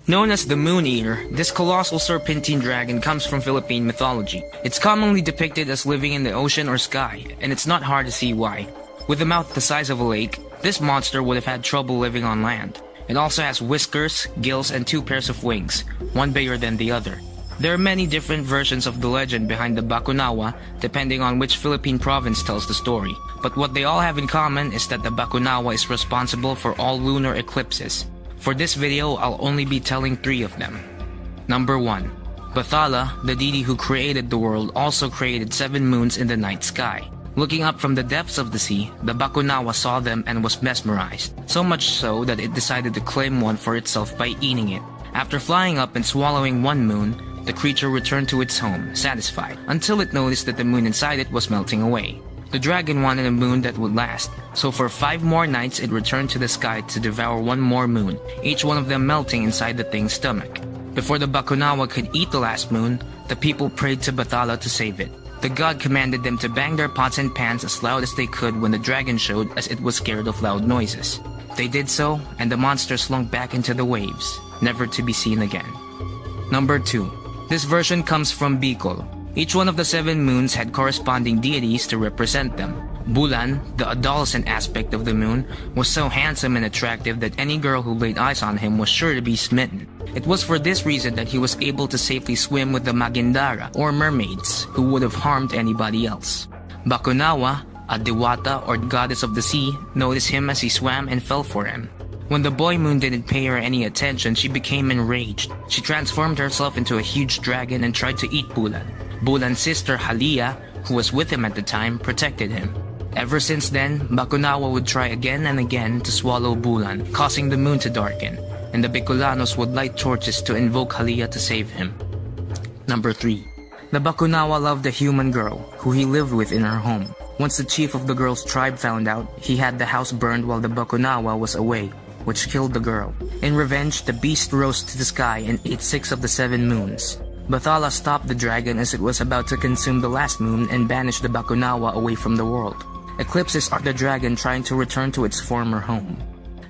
Known as the Moon Eater, this colossal serpentine dragon comes from Philippine mythology. It's commonly depicted as living in the ocean or sky, and it's not hard to see why. With a mouth the size of a lake, this monster would have had trouble living on land. It also has whiskers, gills, and 2 pairs of wings, one bigger than the other. There are many different versions of the legend behind the Bakunawa, depending on which Philippine province tells the story. But what they all have in common is that the Bakunawa is responsible for all lunar eclipses. For this video, I'll only be telling 3 of them. Number 1. Bathala, the deity who created the world, also created 7 moons in the night sky. Looking up from the depths of the sea, the Bakunawa saw them and was mesmerized, so much so that it decided to claim one for itself by eating it. After flying up and swallowing 1 moon, the creature returned to its home, satisfied, until it noticed that the moon inside it was melting away. The dragon wanted a moon that would last, so for 5 more nights it returned to the sky to devour 1 more moon, each one of them melting inside the thing's stomach. Before the Bakunawa could eat the last moon, the people prayed to Bathala to save it. The god commanded them to bang their pots and pans as loud as they could when the dragon showed, as it was scared of loud noises. They did so, and the monster slunk back into the waves, never to be seen again. Number 2. This version comes from Bicol. Each one of the 7 moons had corresponding deities to represent them. Bulan, the adolescent aspect of the moon, was so handsome and attractive that any girl who laid eyes on him was sure to be smitten. It was for this reason that he was able to safely swim with the Magindara, or mermaids, who would have harmed anybody else. Bakunawa, a Dewata or goddess of the sea, noticed him as he swam and fell for him. When the boy moon didn't pay her any attention, she became enraged. She transformed herself into a huge dragon and tried to eat Bulan. Bulan's sister Halia, who was with him at the time, protected him. Ever since then, Bakunawa would try again and again to swallow Bulan, causing the moon to darken, and the Bicolanos would light torches to invoke Halia to save him. Number 3. The Bakunawa loved a human girl, who he lived with in her home. Once the chief of the girl's tribe found out, he had the house burned while the Bakunawa was away, which killed the girl. In revenge, the beast rose to the sky and ate 6 of the 7 moons. Bathala stopped the dragon as it was about to consume the last moon and banish the Bakunawa away from the world. Eclipses are the dragon trying to return to its former home.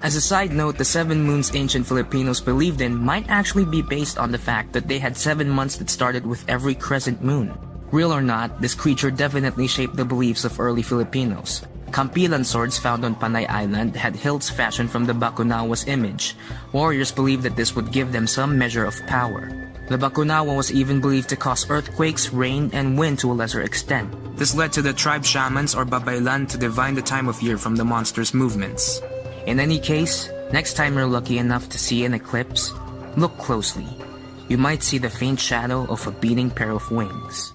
As a side note, the 7 moons ancient Filipinos believed in might actually be based on the fact that they had 7 months that started with every crescent moon. Real or not, this creature definitely shaped the beliefs of early Filipinos. Kampilan swords found on Panay Island had hilts fashioned from the Bakunawa's image. Warriors believed that this would give them some measure of power. The Bakunawa was even believed to cause earthquakes, rain, and wind to a lesser extent. This led to the tribe shamans or babaylan to divine the time of year from the monster's movements. In any case, next time you're lucky enough to see an eclipse, look closely. You might see the faint shadow of a beating pair of wings.